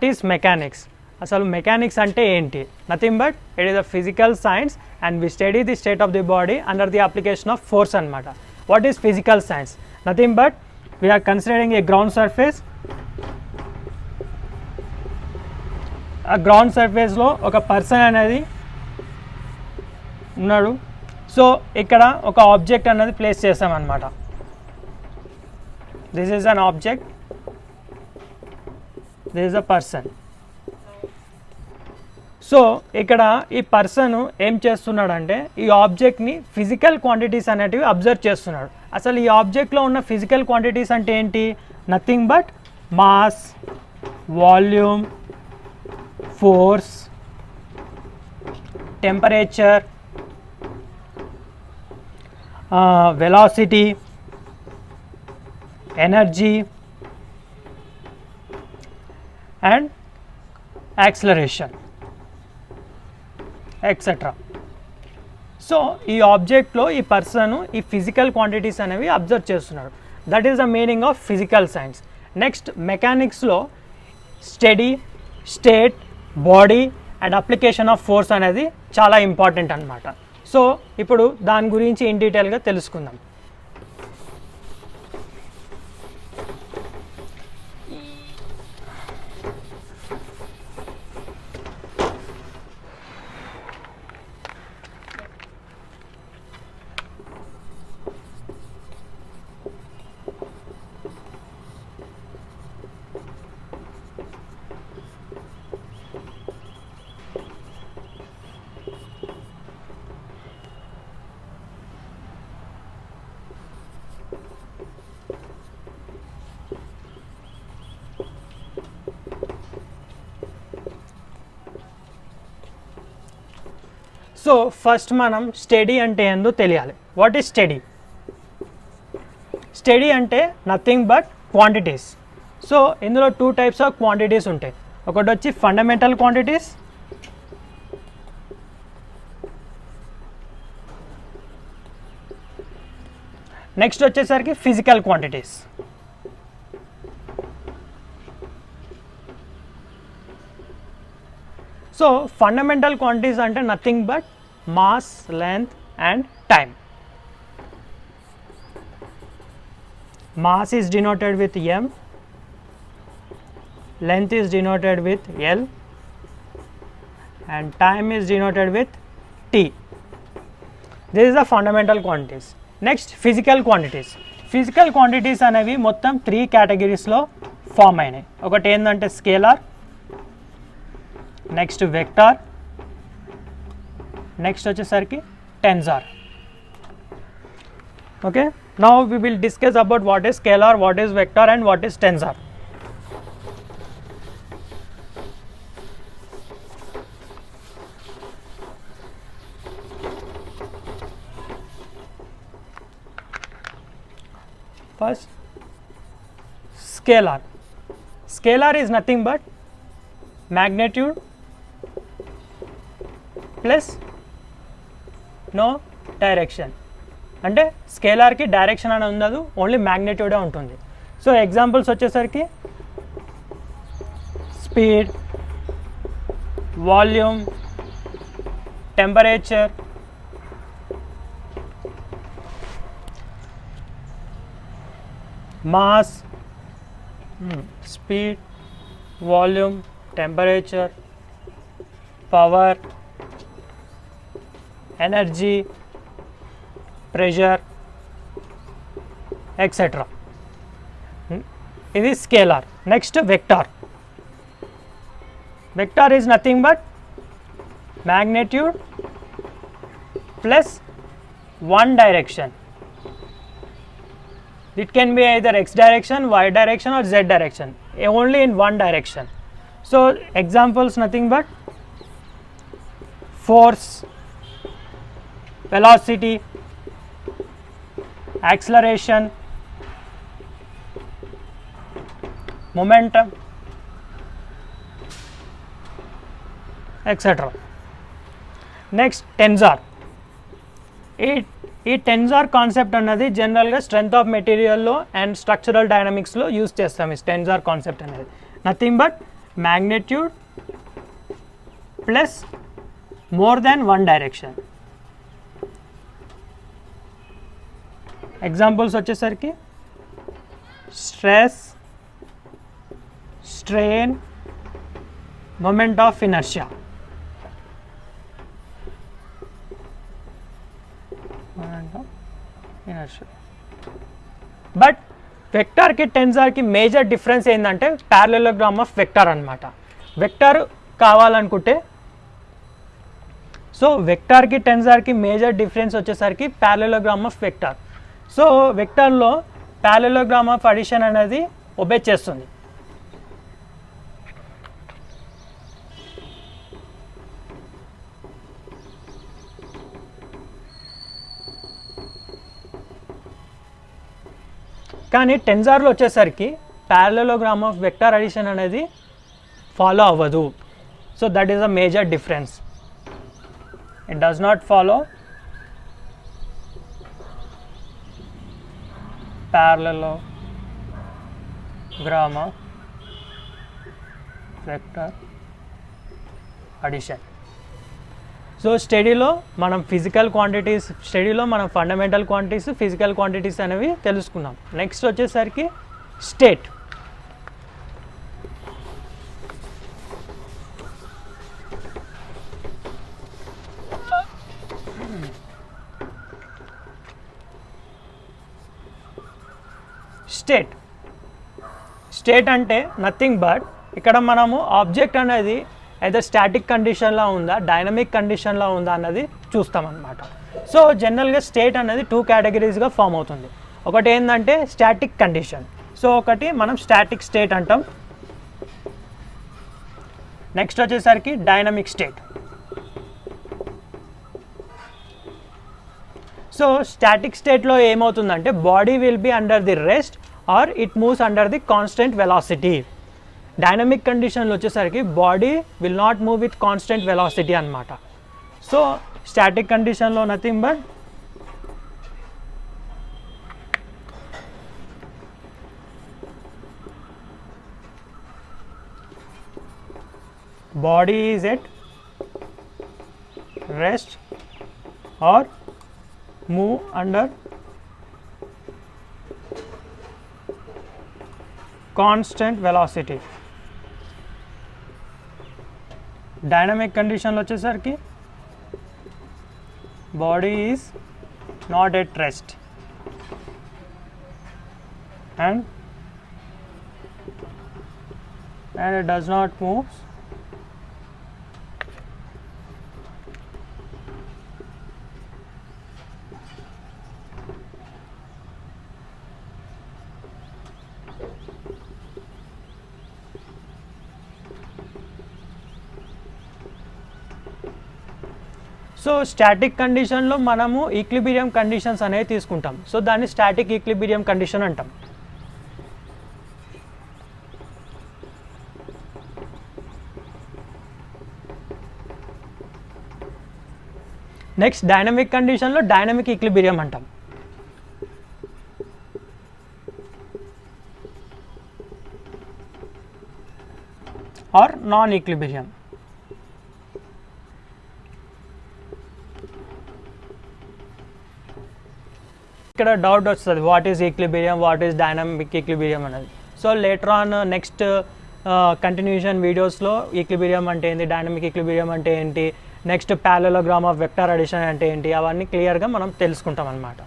Is mechanics? అసలు mechanics అంటే ఏంటి? Nothing but it is a physical science and we study the state of the body under the application of force అనమాట. What is physical science? Nothing but we are considering a ground surface. ఆ ground సర్ఫేస్లో ఒక person అనేది ఉన్నాడు. So ఇక్కడ ఒక object అనేది place చేస్తామన్నమాట. This is an object, this is a person. So ఇక్కడ ఈ పర్సన్ ఏం చేస్తున్నాడంటే ఈ ఆబ్జెక్ట్ని ఫిజికల్ క్వాంటిటీస్ అనేటివి అబ్జర్వ్ చేస్తున్నాడు. అసలు ఈ ఆబ్జెక్ట్లో ఉన్న ఫిజికల్ క్వాంటిటీస్ అంటే ఏంటి? Nothing but mass, volume, force, temperature, velocity, energy and acceleration, etc. So ఈ ఆబ్జెక్ట్లో ఈ పర్సన్ ఈ ఫిజికల్ క్వాంటిటీస్ అనేవి అబ్జర్వ్ చేస్తున్నాడు. That is the meaning of physical science. Next మెకానిక్స్లో study, state, body and application of force అనేది చాలా important అన్నమాట. సో ఇప్పుడు దాని గురించి ఇన్ డీటెయిల్గా తెలుసుకుందాం. సో ఫస్ట్ మనం స్టడీ అంటే ఏందో తెలియాలి. What is study? స్టడీ అంటే నథింగ్ బట్ క్వాంటిటీస్. సో ఇందులో 2 టైప్స్ ఆఫ్ క్వాంటిటీస్ ఉంటాయి. ఒకటి వచ్చి ఫండమెంటల్ క్వాంటిటీస్, నెక్స్ట్ వచ్చేసరికి physical quantities. So fundamental quantities అంటే nothing but mass, length and time. Mass is denoted with m, length is denoted with l and time is denoted with t. This is the fundamental quantities. Next physical quantities. Physical quantities అనేవి మొత్తం 3 కేటగిరీస్లో form అయినాయి. ఒకటి ఏంటంటే scalar, next vector, next వచ్చేసరికి Tensor. Okay, now we will discuss about what is scalar, what is vector and what is tensor. First, scalar. Scalar is nothing but magnitude plus no direction. అంటే స్కేలార్కి direction అనేది ఉండదు, only మ్యాగ్నిట్యూడే ఉంటుంది. So examples వచ్చేసరికి speed, volume, temperature, mass, speed, volume, temperature, power, energy, pressure, etcetera. ఇది scalar. Next vector. Vector is nothing but magnitude plus one direction. It can be either x direction, y direction or z direction, only in one direction. So examples nothing but force, velocity, acceleration, momentum, etc. Next tensor. ఈ tensor concept అన్నది జనరల్గా strength of మెటీరియల్లో and structural డైనమిక్స్లో use చేస్తాం. ఈ tensor concept అనేది nothing but magnitude plus more than one direction. Examples వచ్చేసరికి stress, strain, moment of inertia. But వెక్టార్కి టెన్సార్కి మేజర్ డిఫరెన్స్ ఏంటంటే ప్యారలలోగ్రామ్ ఆఫ్ వెక్టార్ అనమాట. వెక్టార్ కావాలనుకుంటే సో వెక్టార్కి టెన్సార్కి మేజర్ డిఫరెన్స్ వచ్చేసరికి ప్యారలలోగ్రామ్ ఆఫ్ వెక్టార్. సో వెక్టార్లో ప్యారలలోగ్రామ్ ఆఫ్ అడిషన్ అనేది ఒబే చేస్తుంది. కానీ టెన్సార్లో వచ్చేసరికి ప్యారలలోగ్రామ్ ఆఫ్ వెక్టార్ అడిషన్ అనేది ఫాలో అవ్వదు. So that is a major difference. It does not follow parallelogram of vector addition. So స్టడీలో మనం ఫిజికల్ క్వాంటిటీస్, స్టడీలో మనం ఫండమెంటల్ క్వాంటిటీస్, ఫిజికల్ క్వాంటిటీస్ అనేవి తెలుసుకున్నాం. నెక్స్ట్ వచ్చేసరికి స్టేట్. స్టేట్ అంటే నథింగ్ బట్ ఇక్కడ మనము ఆబ్జెక్ట్ అనేది అయితే స్టాటిక్ కండిషన్లో ఉందా, డైనమిక్ కండిషన్లో ఉందా అన్నది చూస్తామన్నమాట. సో జనరల్గా స్టేట్ అనేది 2 కేటగిరీస్గా ఫామ్ అవుతుంది. ఒకటి ఏంటంటే స్టాటిక్ కండిషన్, సో ఒకటి మనం స్టాటిక్ స్టేట్ అంటాం. నెక్స్ట్ వచ్చేసరికి డైనమిక్ స్టేట్. సో స్టాటిక్ స్టేట్లో ఏమవుతుందంటే body will be under the rest or it moves under the constant velocity. Dynamic కండిషన్లో వచ్చేసరికి body will not move with constant velocity అనమాట. So static కండిషన్లో nothing but body is at rest or move under constant velocity. Dynamic కండిషన్లో వచ్చేసరికి body is not at rest and it does not move so static కండిషన్లో మనము equilibrium conditions అనేవి తీసుకుంటాం. So దాన్ని static equilibrium condition అంటాం. Next dynamic కండిషన్లో dynamic equilibrium అంటాం. Or non equilibrium. ఇక్కడ డౌట్ వస్తుంది, what is equilibrium, what is dynamic equilibrium అనేది. So later on next continuation వీడియోస్లో ఈక్విలిబ్రియం అంటే ఏంటి, డైనమిక్ ఈక్విలిబ్రియం అంటే ఏంటి, next parallelogram of vector addition అంటే ఏంటి, అవన్నీ క్లియర్గా మనం తెలుసుకుంటాం అన్నమాట.